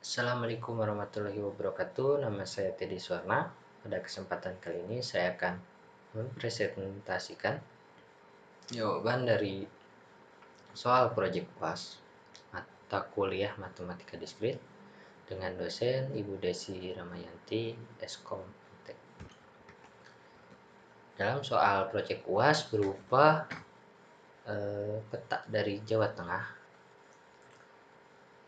Assalamualaikum warahmatullahi wabarakatuh. Nama saya Teddy Suwarna. Pada kesempatan kali ini saya akan mempresentasikan jawaban dari soal proyek UAS mata kuliah Matematika Diskrit dengan dosen Ibu Desi Ramayanti, Eskom. Dalam soal proyek UAS berupa peta dari Jawa Tengah.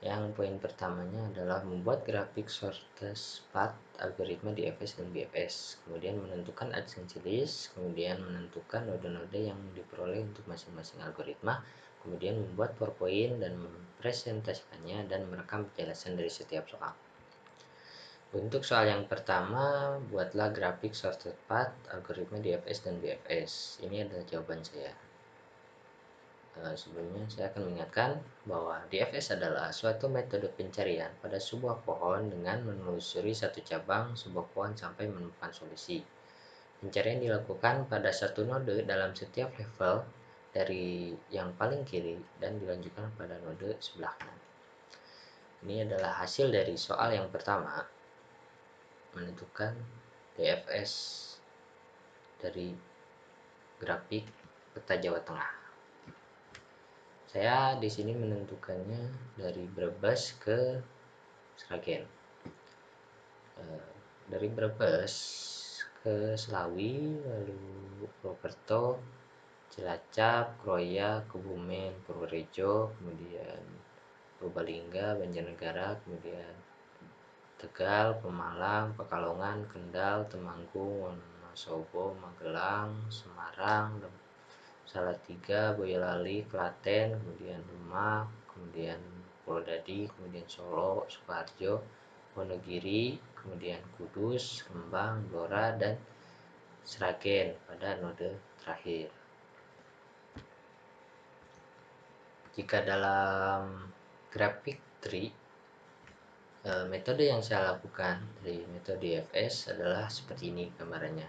Yang poin pertamanya adalah membuat grafik shortest path algoritma DFS dan BFS, kemudian menentukan adsensi list, kemudian menentukan node-node yang diperoleh untuk masing-masing algoritma, kemudian membuat PowerPoint dan mempresentasikannya dan merekam penjelasan dari setiap soal. Untuk soal yang pertama, buatlah grafik shortest path algoritma DFS dan BFS. Ini adalah jawaban saya. Sebelumnya saya akan mengingatkan bahwa DFS adalah suatu metode pencarian pada sebuah pohon dengan menelusuri satu cabang sebuah pohon sampai menemukan solusi. Pencarian dilakukan pada satu node dalam setiap level dari yang paling kiri dan dilanjutkan pada node sebelah kanan. Ini adalah hasil dari soal yang pertama, menentukan DFS dari grafik peta Jawa Tengah. Saya di sini menentukannya dari Brebes ke Sragen. Dari Brebes ke Selawi, lalu Purwokerto, Cilacap, Kroya, Kebumen, Purworejo, kemudian Purbalingga, Banjarnegara, kemudian Tegal, Pemalang, Pekalongan, Kendal, Temanggung, Wonosobo, Magelang, Semarang, Salatiga, Boyolali, Klaten, kemudian Demak, kemudian Purwodadi, kemudian Solo, Sukoharjo, Wonogiri, kemudian Kudus, Rembang, Blora, dan Sragen pada node terakhir. Jika dalam grafik tree, metode yang saya lakukan dari metode DFS adalah seperti ini gambarannya.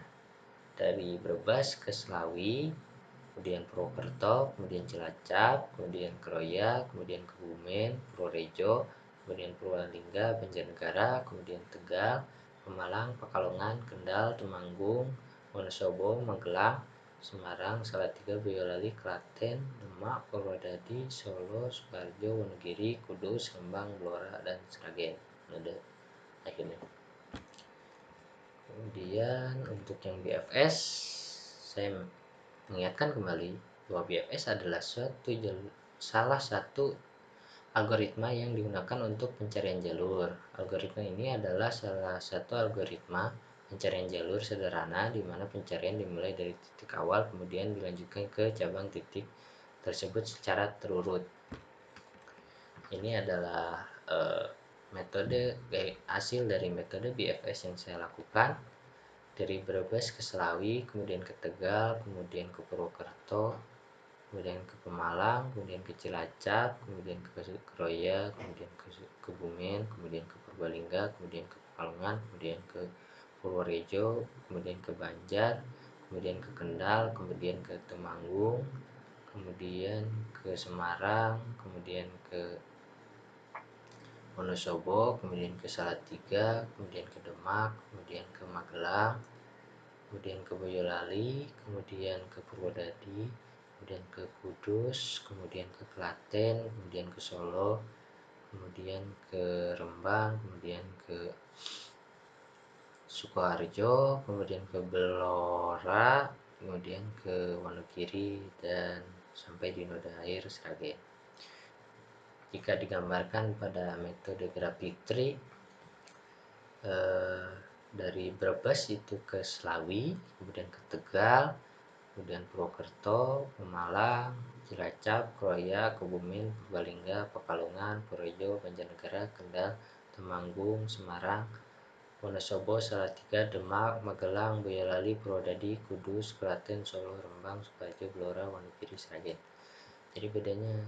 Dari Brebes ke Selawi, kemudian Purwokerto, kemudian Cilacap, kemudian Kroya, kemudian Kebumen, Purworejo, kemudian Purbalingga, Banjarnegara, kemudian Tegal, Pemalang, Pekalongan, Kendal, Temanggung, Wonosobo, Magelang, Semarang, Salatiga, Boyolali, Klaten, Demak, Purwodadi, Solo, Sukoharjo, Wonogiri, Kudus, Rembang, Blora, dan Sragen. Node akhirnya. Kemudian untuk yang BFS, saya mengingatkan kembali bahwa BFS adalah salah satu algoritma yang digunakan untuk pencarian jalur. Algoritma ini adalah salah satu algoritma pencarian jalur sederhana di mana pencarian dimulai dari titik awal kemudian dilanjutkan ke cabang titik tersebut secara terurut. Ini adalah metode hasil dari metode BFS yang saya lakukan dari Brebes ke Selawi, kemudian ke Tegal, kemudian ke Purwokerto, kemudian ke Pemalang, kemudian ke Cilacap, kemudian ke Kroya, kemudian ke Kebumen, kemudian ke Purbalingga, kemudian ke Pekalongan, kemudian ke Purworejo, kemudian ke Banjar, kemudian ke Kendal, kemudian ke Temanggung, kemudian ke Semarang, kemudian ke Wonosobo, kemudian ke Salatiga, kemudian ke Demak, kemudian ke Magelang, kemudian ke Boyolali, kemudian ke Purwodadi, kemudian ke Kudus, kemudian ke Klaten, kemudian ke Solo, kemudian ke Rembang, kemudian ke Sukoharjo, kemudian ke Blora, kemudian ke Wonogiri, dan sampai di node akhir Sragen. Jika digambarkan pada metode grafik tree, dari Brebes itu ke Selawi, kemudian ke Tegal, kemudian Purwokerto, Pemalang, Cilacap, Kroya, Kebumen, Purbalingga, Pekalongan, Purworejo, Banjarnegara, Kendal, Temanggung, Semarang, Wonosobo, Salatiga, Demak, Magelang, Boyolali, Purwodadi, Kudus, Klaten, Solo, Rembang, Sukoharjo, Blora, Wonogiri, Sragen. Jadi bedanya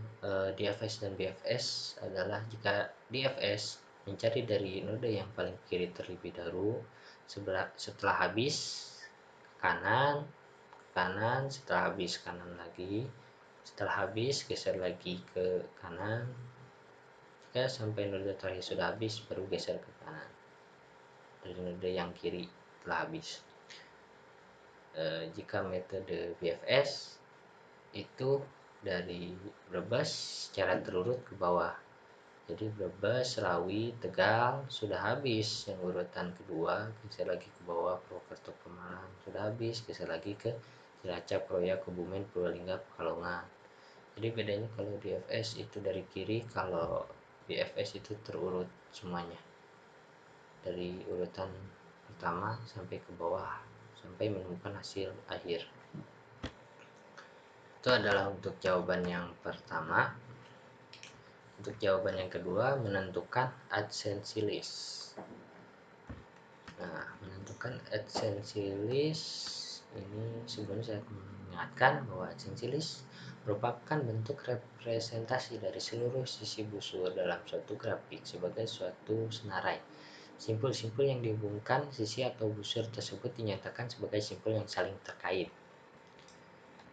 DFS dan BFS adalah jika DFS mencari dari node yang paling kiri terlebih dahulu, setelah habis kanan, setelah habis kanan lagi, setelah habis geser lagi ke kanan, Jika sampai node terakhir sudah habis, baru geser ke kanan dari node yang kiri telah habis. Jika metode BFS itu dari Brebes secara terurut ke bawah. Jadi Brebes, Selawi, Tegal sudah habis, yang urutan kedua geser lagi ke bawah, Purwokerto, Pemalang sudah habis, geser lagi ke Cilacap, Kroya, Kebumen, Purbalingga, Pekalongan. Jadi bedanya kalau DFS itu dari kiri, kalau BFS itu terurut semuanya dari urutan pertama sampai ke bawah sampai menemukan hasil akhir. Itu adalah untuk jawaban yang pertama. Untuk jawaban yang kedua, menentukan adsensi list. Nah, menentukan adsensi list ini sebelumnya saya mengingatkan bahwa adsensi list merupakan bentuk representasi dari seluruh sisi busur dalam suatu grafik sebagai suatu senarai. Simpul-simpul yang dihubungkan sisi atau busur tersebut dinyatakan sebagai simpul yang saling terkait.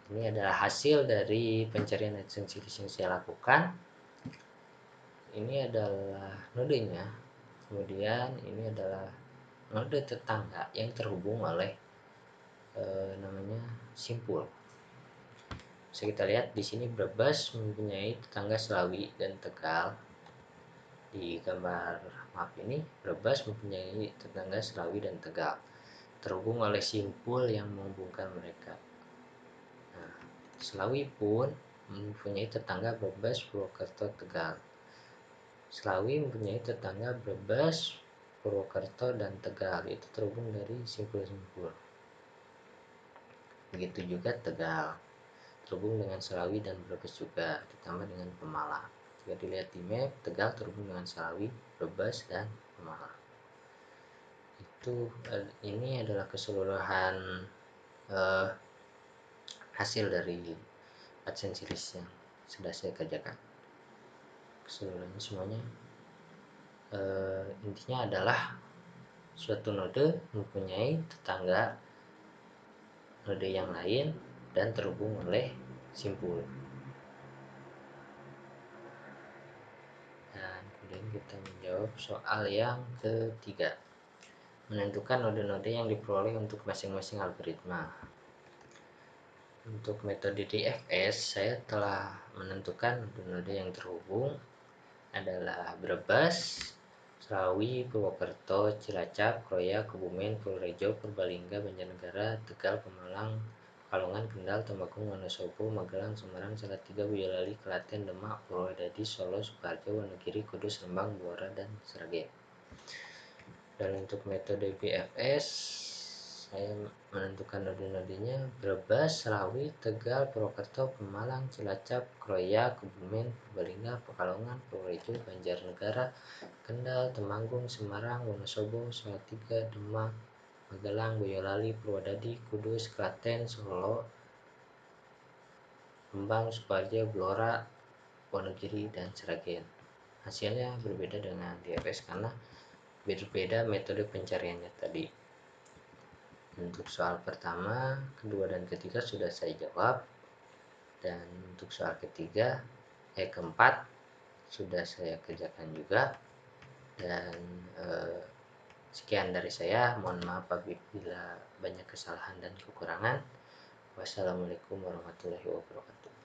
Ini adalah hasil dari pencarian adsensi list yang saya lakukan. Ini adalah nodenya, kemudian ini adalah node tetangga yang terhubung oleh namanya simpul. Bisa kita lihat di sini Brebes mempunyai tetangga Selawi dan Tegal. Di gambar map ini Brebes mempunyai tetangga Selawi dan Tegal, terhubung oleh simpul yang menghubungkan mereka. Nah, Selawi pun mempunyai tetangga Brebes, Purwokerto, Tegal. Selawi mempunyai tetangga Brebes, Purwokerto, dan Tegal, itu terhubung dari simpul-simpul. Begitu juga Tegal, terhubung dengan Selawi dan Brebes juga, ditambah dengan Pemalang. Jika dilihat di map, Tegal terhubung dengan Selawi, Brebes, dan Pemalang. Ini adalah keseluruhan hasil dari adsensi list yang sudah saya kerjakan. Keseluruhannya semuanya intinya adalah suatu node mempunyai tetangga node yang lain dan terhubung oleh simpul. Dan kemudian kita menjawab soal yang ketiga, menentukan node-node yang diperoleh untuk masing-masing algoritma. Untuk metode DFS, saya telah menentukan node-node yang terhubung adalah Brebes, Selawi, Purwokerto, Cilacap, Kroya, Kebumen, Purworejo, Purbalingga, Banjarnegara, Tegal, Pemalang, Pekalongan, Kendal, Tembakau, Wonosobo, Magelang, Semarang, Salatiga, Boyolali, Klaten, Demak, Purwodadi, Solo, Sukoharjo, Wonogiri, Kudus, Rembang, Blora, dan Sragen. Dan untuk metode BFS, saya menentukan node-nodenya Brebes, Selawi, Tegal, Purwokerto, Pemalang, Cilacap, Kroya, Kebumen, Purbalingga, Pekalongan, Purworejo, Banjarnegara, Kendal, Temanggung, Semarang, Wonosobo, Salatiga, Demak, Magelang, Boyolali, Purwodadi, Kudus, Klaten, Solo, Rembang, Sukoharjo, Blora, Wonogiri, dan Sragen. Hasilnya berbeda dengan DFS karena berbeda metode pencariannya tadi. Untuk soal pertama, kedua, dan ketiga sudah saya jawab. Dan untuk soal keempat sudah saya kerjakan juga. Dan sekian dari saya. Mohon maaf apabila banyak kesalahan dan kekurangan. Wassalamualaikum warahmatullahi wabarakatuh.